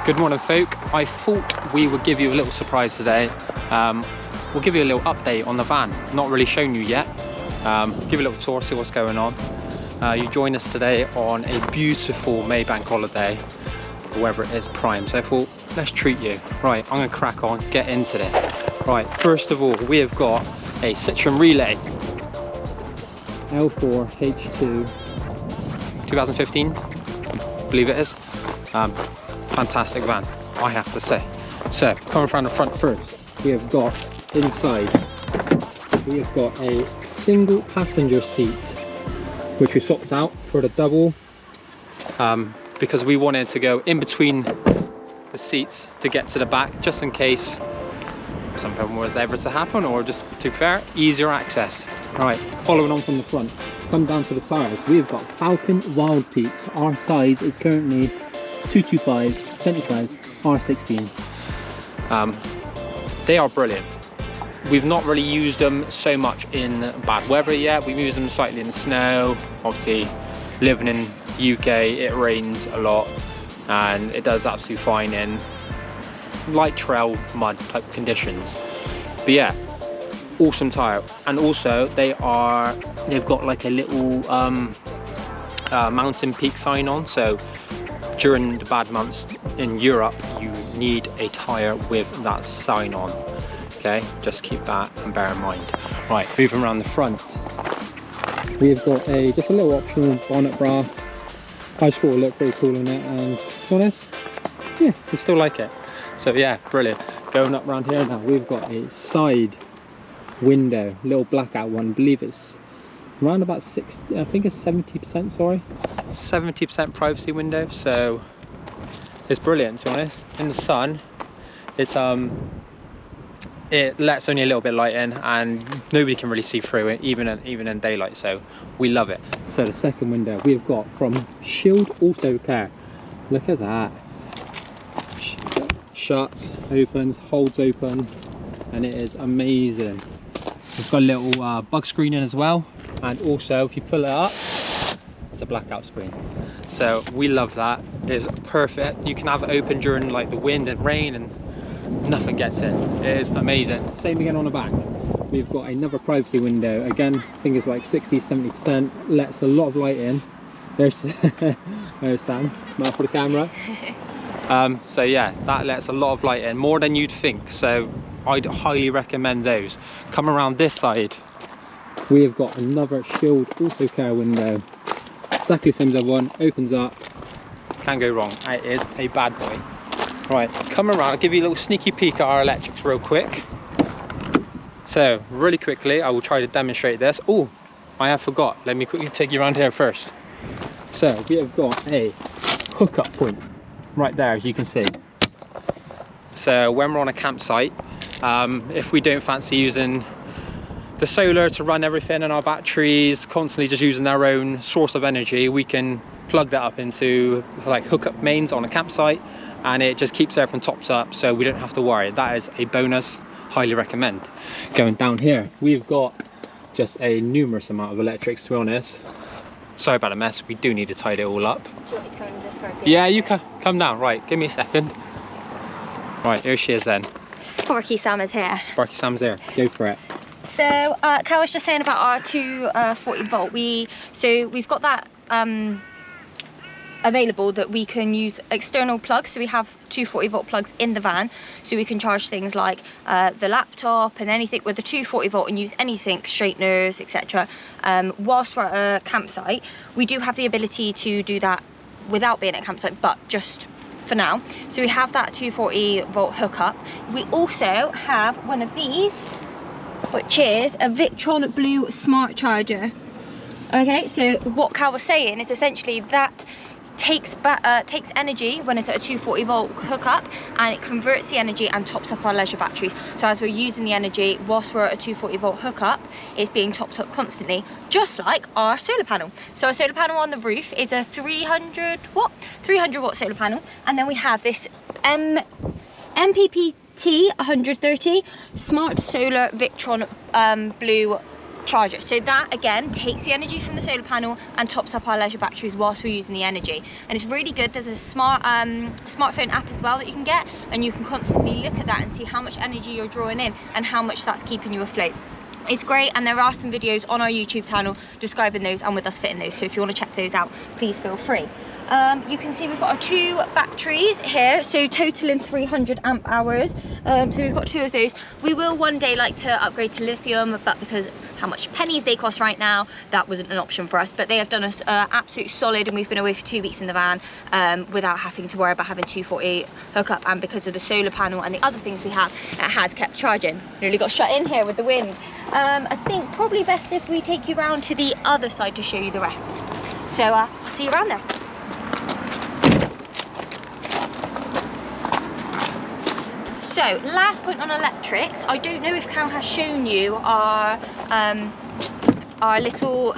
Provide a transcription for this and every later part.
Good morning, folk. I thought we would give you a little surprise today. We'll give you a little update on the van. Not really shown you yet. Give you a little tour, see what's going on. You join us today on a beautiful May bank holiday, wherever it is, prime. So I thought, let's treat you. Right, I'm gonna crack on, get into this. Right, first of all, we have got a Citroen Relay. L4 H2 2015, I believe it is. Fantastic van, I have to say. So, coming from the front first, we have got inside, we have got a single passenger seat, which we swapped out for the double, because we wanted to go in between the seats to get to the back, just in case something was ever to happen, or just to be fair, easier access. Right, following on from the front, come down to the tyres. We've got Falcon Wild Peaks. Our size is currently 225 75 R16. They are brilliant. We've not really used them so much in bad weather yet. We've used them slightly in the snow. Obviously, living in UK, it rains a lot, and it does absolutely fine in light trail mud type conditions. But yeah, awesome tyre. And also they've got like a little mountain peak sign on, so during the bad months in Europe you need a tyre with that sign on. Okay, just keep that and bear in mind. Right, moving around the front, we've got just a little optional bonnet bra. I just thought it looked pretty cool in it, and to be honest, yeah, we still like it. So yeah, brilliant. Going up around here now, we've got a side window, little blackout one. I believe it's around about 60, I think it's 70%, sorry. 70% privacy window, so it's brilliant, to be honest. In the sun, it's it lets only a little bit light in, and nobody can really see through it, even in daylight, so we love it. So the second window we've got from Shield Auto Care. Look at that. Shuts, opens, holds open, and it is amazing. It's got a little bug screen in as well, and also if you pull it up, it's a blackout screen. So we love that. It's perfect. You can have it open during like the wind and rain and nothing gets in. It is amazing. Same again on the back. We've got another privacy window. Again, I think it's like 60-70%. Lets a lot of light in. There's Sam, smile for the camera. So yeah, that lets a lot of light in, more than you'd think, so I'd highly recommend those. Come around this side, we have got another Shield Auto Care window, exactly the same as the other one. Opens up, can't go wrong. It is a bad boy. Right, come around, I'll give you a little sneaky peek at our electrics real quick. So really quickly, I will try to demonstrate this. Oh, I have forgot, let me quickly take you around here first. So we have got a hookup point right there, as you can see. So when we're on a campsite, if we don't fancy using the solar to run everything and our batteries, constantly just using our own source of energy, we can plug that up into like hookup mains on a campsite, and it just keeps everything topped up, so we don't have to worry. That is a bonus, highly recommend. Going down here, we've got just a numerous amount of electrics, to be honest. Sorry about the mess, we do need to tidy it all up. Do you want me to come and describe the Yeah, you can come down. Right, give me a second. Right, here she is then. Sparky Sam is here. Sparky Sam's there, go for it. So, Cal was just saying about our 240 volt. We've got that available that we can use external plugs. So we have 240 volt plugs in the van, so we can charge things like the laptop and anything with the 240 volt, and use anything, straighteners, etc. Whilst we're at a campsite, we do have the ability to do that without being at a campsite, but just for now. So we have that 240 volt hookup. We also have one of these, which is a Victron Blue Smart Charger. Okay, so what Cal was saying is essentially that takes energy when it's at a 240 volt hookup, and it converts the energy and tops up our leisure batteries. So as we're using the energy whilst we're at a 240 volt hookup, it's being topped up constantly, just like our solar panel. So our solar panel on the roof is a 300 watt solar panel, and then we have this MPPT 130 Smart Solar Victron Blue charger. So that again takes the energy from the solar panel and tops up our leisure batteries whilst we're using the energy. And it's really good. There's a smartphone app as well that you can get, and you can constantly look at that and see how much energy you're drawing in and how much that's keeping you afloat. It's great, and there are some videos on our YouTube channel describing those and with us fitting those, so if you want to check those out, please feel free. You can see we've got our 2 batteries here, so totaling 300 amp hours. So we've got 2 of those. We will one day like to upgrade to lithium, but because how much pennies they cost right now, that wasn't an option for us. But they have done us absolute solid, and we've been away for 2 weeks in the van without having to worry about having 240 hookup. And because of the solar panel and the other things we have, it has kept charging. Nearly got shut in here with the wind. I think probably best if we take you around to the other side to show you the rest. So I'll see you around there. So last point on electrics, I don't know if Cal has shown you our little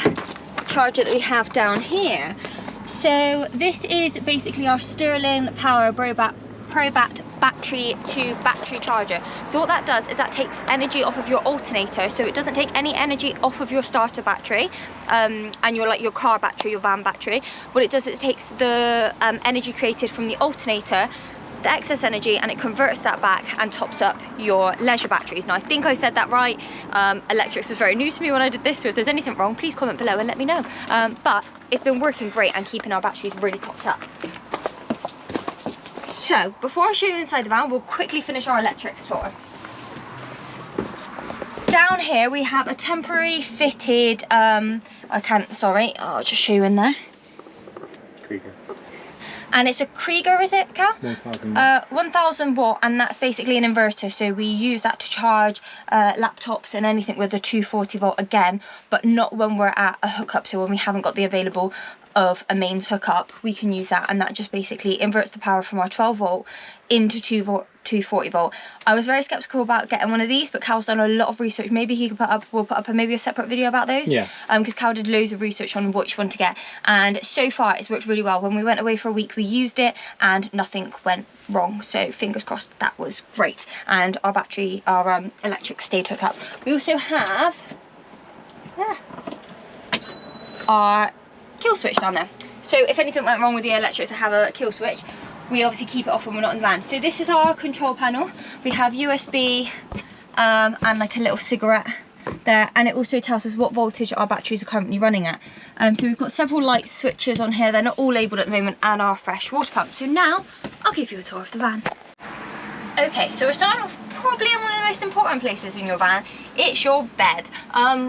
charger that we have down here. So this is basically our Sterling Power Probat battery to battery charger. So what that does is that takes energy off of your alternator, so it doesn't take any energy off of your starter battery and your car battery, your van battery. What it does is it takes the energy created from the alternator, the excess energy, and it converts that back and tops up your leisure batteries. Now I think I said that right. Electrics was very new to me when I did this, so if there's anything wrong, please comment below and let me know. But it's been working great and keeping our batteries really topped up. So before I show you inside the van, we'll quickly finish our electrics tour. Down here we have a temporary fitted, I'll just show you in there. Krieger. And it's a Krieger, is it, Cal? 1000 watt. 1000 watt, and that's basically an inverter. So we use that to charge laptops and anything with a 240 volt again, but not when we're at a hookup. So when we haven't got the available of a mains hookup, we can use that, and that just basically inverts the power from our 12 volt into 240 volt. I was very skeptical about getting one of these, but Cal's done a lot of research. Maybe he could we'll put up maybe a separate video about those. Yeah. Because Cal did loads of research on which one to get, and so far it's worked really well. When we went away for a week, we used it and nothing went wrong. So fingers crossed, that was great. And our battery, our electric stayed hooked up. We also have our kill switch down there. So if anything went wrong with the electrics, I have a kill switch. We obviously keep it off when we're not in the van. So this is our control panel. We have USB and like a little cigarette there, and it also tells us what voltage our batteries are currently running at. So we've got several light switches on here. They're not all labelled at the moment, and our fresh water pump. So now I'll give you a tour of the van. Okay, so we're starting off probably in one of the most important places in your van. It's your bed.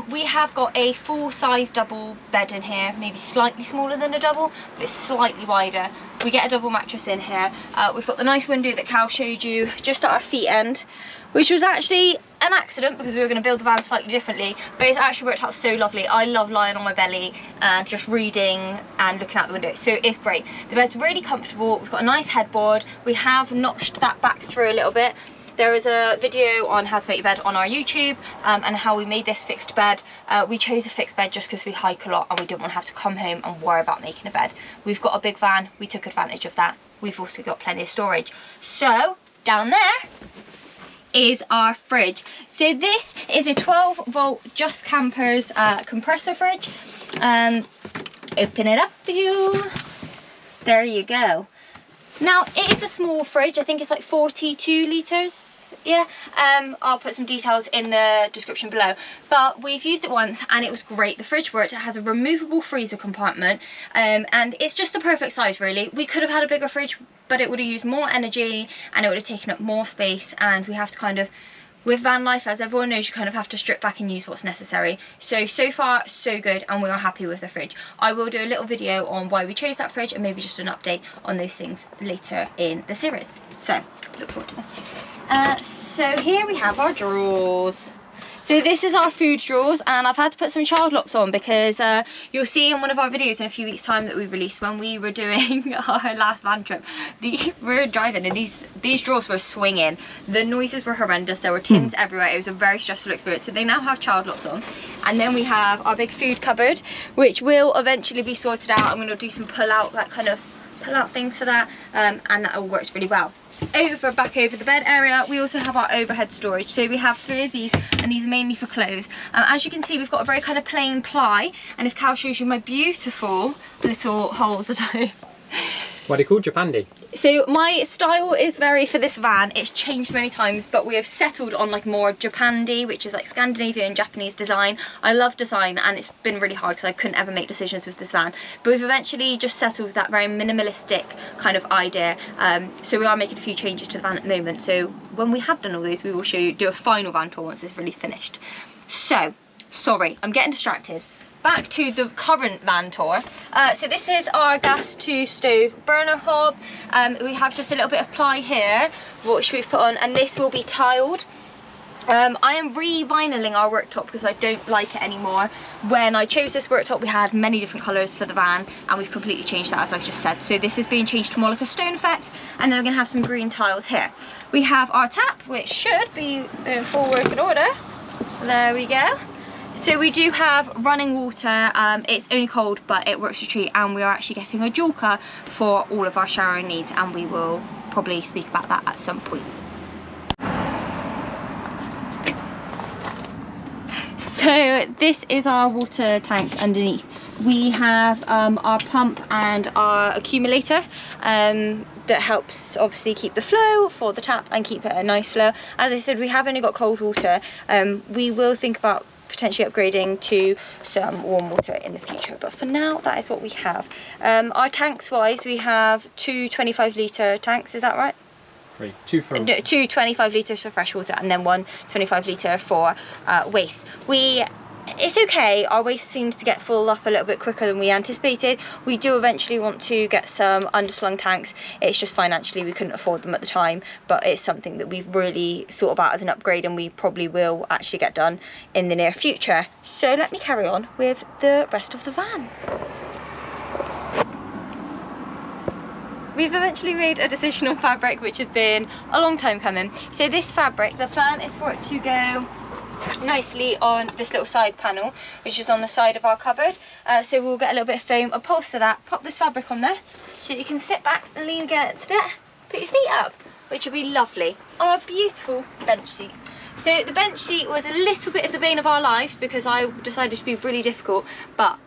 We have got a full-size double bed in here, maybe slightly smaller than a double, but it's slightly wider. We get a double mattress in here. We've got the nice window that Cal showed you just at our feet end, which was actually an accident because we were going to build the van slightly differently, but it's actually worked out so lovely. I love lying on my belly and just reading and looking out the window, so it's great. The bed's really comfortable. We've got a nice headboard. We have notched that back through a little bit. There is a video on how to make your bed on our YouTube and how we made this fixed bed. We chose a fixed bed just because we hike a lot and we didn't want to have to come home and worry about making a bed. We've got a big van, we took advantage of that. We've also got plenty of storage. So down there is our fridge. So this is a 12 volt Just Campers compressor fridge. Open it up for you. There you go. Now it is a small fridge. I think it's like 42 litres. Yeah, I'll put some details in the description below, but we've used it once and it was great. The fridge worked. It has a removable freezer compartment and it's just the perfect size really. We could have had a bigger fridge, but it would have used more energy and it would have taken up more space, and we have to kind of, with van life, as everyone knows, you kind of have to strip back and use what's necessary. So far so good, and we are happy with the fridge. I will do a little video on why we chose that fridge and maybe just an update on those things later in the series. So look forward to that. So here we have our drawers. So this is our food drawers, and I've had to put some child locks on because you'll see in one of our videos in a few weeks time that we released when we were doing our last van trip, we were driving and these drawers were swinging. The noises were horrendous. There were tins everywhere. It was a very stressful experience. So they now have child locks on. And then we have our big food cupboard, which will eventually be sorted out. I'm going to do some pull out things for that, and that all works really well. back over the bed area, we also have our overhead storage. So we have 3 of these, and these are mainly for clothes. As you can see, we've got a very kind of plain ply, and if Cal shows you my beautiful little holes that I... What are they called? Japandi? So my style is very, for this van, it's changed many times, but we have settled on like more Japandi, which is like Scandinavian Japanese design. I love design, and it's been really hard because I couldn't ever make decisions with this van. But we've eventually just settled with that very minimalistic kind of idea. So we are making a few changes to the van at the moment. So when we have done all these, we will show you, do a final van tour once it's really finished. So, sorry, I'm getting distracted. Back to the current van tour. So this is our gas 2 stove burner hob. We have just a little bit of ply here, which we've put on, and this will be tiled. I am re-vinyling our worktop because I don't like it anymore. When I chose this worktop, we had many different colours for the van, and we've completely changed that, as I've just said. So this is being changed to more like a stone effect, and then we're going to have some green tiles here. We have our tap, which should be in full working order. There we go. So we do have running water. It's only cold, but it works for treat, and we are actually getting a Julka for all of our showering needs, and we will probably speak about that at some point. So this is our water tanks underneath. We have our pump and our accumulator that helps obviously keep the flow for the tap and keep it a nice flow. As I said, we have only got cold water. We will think about potentially upgrading to some warm water in the future, but for now that is what we have. Our tanks wise, we have 2 25-litre tanks, is that right? 2 for... No, 2 25 litres for fresh water, and then 1 25-litre for waste. It's okay, our waste seems to get full up a little bit quicker than we anticipated. We do eventually want to get some underslung tanks. It's just financially we couldn't afford them at the time, but it's something that we've really thought about as an upgrade, and we probably will actually get done in the near future. So let me carry on with the rest of the van. We've eventually made a decision on fabric, which has been a long time coming. So this fabric, the plan is for it to go nicely on this little side panel, which is on the side of our cupboard. So we'll get a little bit of foam, upholster that, pop this fabric on there, so you can sit back and lean against it, put your feet up, which will be lovely on our beautiful bench seat. So the bench seat was a little bit of the bane of our lives because I decided to be really difficult, but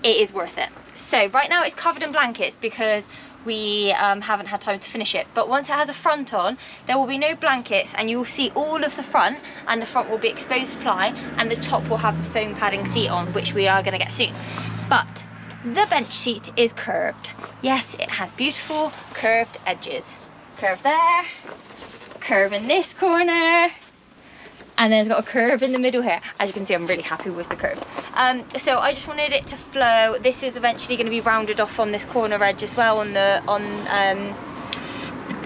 it is worth it. So right now it's covered in blankets because we haven't had time to finish it, but once it has a front on, there will be no blankets, and you will see all of the front, and the front will be exposed ply, and the top will have the foam padding seat on, which we are going to get soon. But the bench seat is curved. Yes, it has beautiful curved edges. Curve there, curve in this corner, and then it's got a curve in the middle here. As you can see, I'm really happy with the curves. So I just wanted it to flow. This is eventually going to be rounded off on this corner edge as well on the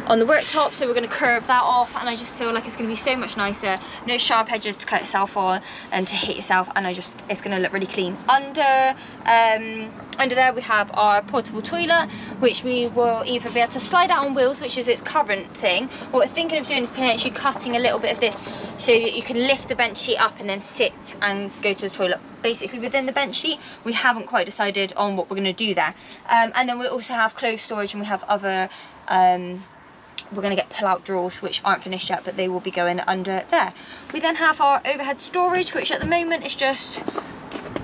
worktop, so we're going to curve that off, and I just feel like it's going to be so much nicer. No sharp edges to cut yourself on and to hit yourself, and it's going to look really clean. Under there we have our portable toilet, which we will either be able to slide out on wheels, which is its current thing. What we're thinking of doing is potentially cutting a little bit of this so that you can lift the bench sheet up and then sit and go to the toilet basically within the bench sheet. We haven't quite decided on what we're going to do there. And then we also have clothes storage, and we have other we're going to get pull-out drawers which aren't finished yet, but they will be going under there. We then have our overhead storage, which at the moment is just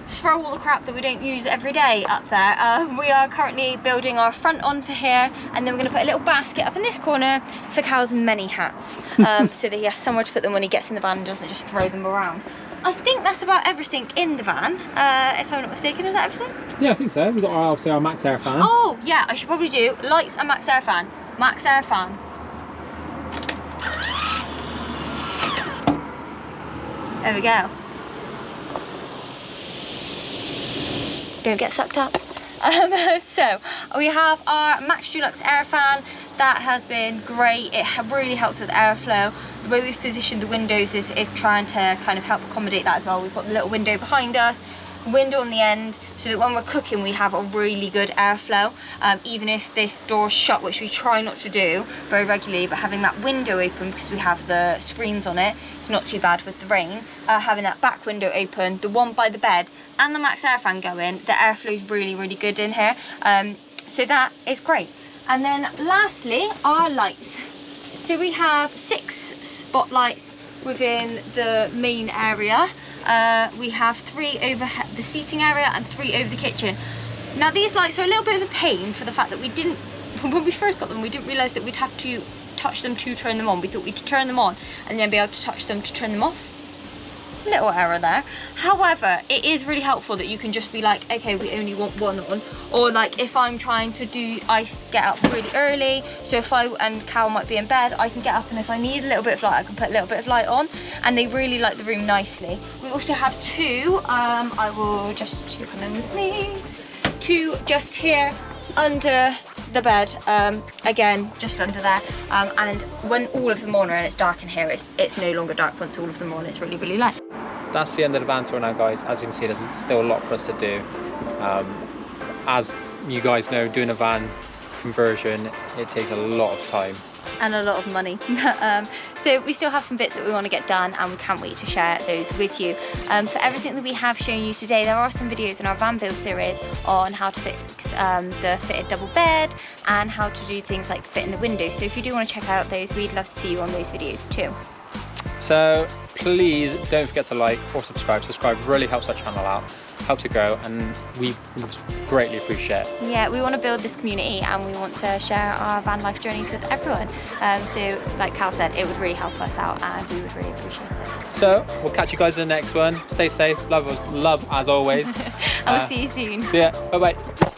throw all the crap that we don't use every day up there. We are currently building our front on for here, and then we're going to put a little basket up in this corner for Cal's many hats, so that he has somewhere to put them when he gets in the van and doesn't just throw them around. I think that's about everything in the van, if I'm not mistaken. Is that everything? Yeah, I think so. We've got obviously our Maxx air fan. Oh yeah, I should probably do lights and Maxx air fan. Maxx air fan. There we go. Don't get sucked up. So we have our Maxx Dulux air fan. That has been great. It really helps with airflow. The way we've positioned the windows is trying to kind of help accommodate that as well. We've got the little window behind us, window on the end, so that when we're cooking we have a really good airflow, even if this door's shut, which we try not to do very regularly, but having that window open because we have the screens on it, it's not too bad with the rain. Having that back window open, the one by the bed, and the Maxx air fan going, the airflow is really good in here, so that is great. And then lastly, our lights. So we have 6 spotlights within the main area. We have 3 over the seating area and 3 over the kitchen. Now these lights are a little bit of a pain for the fact that when we first got them, we didn't realise that we'd have to touch them to turn them on. We thought we'd turn them on and then be able to touch them to turn them off. Little error there. However, it is really helpful that you can just be like, okay, we only want one on. Or like if I'm trying to I get up really early, so if and Cal might be in bed, I can get up, and if I need a little bit of light, I can put a little bit of light on, and they really light the room nicely. We also have 2, I will just come in with me, 2 just here under the bed, again just under there, and when all of them on and it's dark in here, it's no longer dark. Once all of them on, it's really, really light. That's the end of the van tour now, guys. As you can see, there's still a lot for us to do. As you guys know, doing a van conversion, it takes a lot of time and a lot of money. So we still have some bits that we want to get done, and we can't wait to share those with you. For everything that we have shown you today, there are some videos in our van build series on how to fix the fitted double bed and how to do things like fit in the windows. So if you do want to check out those, we'd love to see you on those videos too. So please don't forget to like or subscribe. Subscribe really helps our channel out, helps it grow, and we greatly appreciate it. Yeah, we want to build this community and we want to share our van life journeys with everyone. So like Cal said, it would really help us out and we would really appreciate it. So we'll catch you guys in the next one. Stay safe, love as always. I'll see you soon. See ya, bye bye.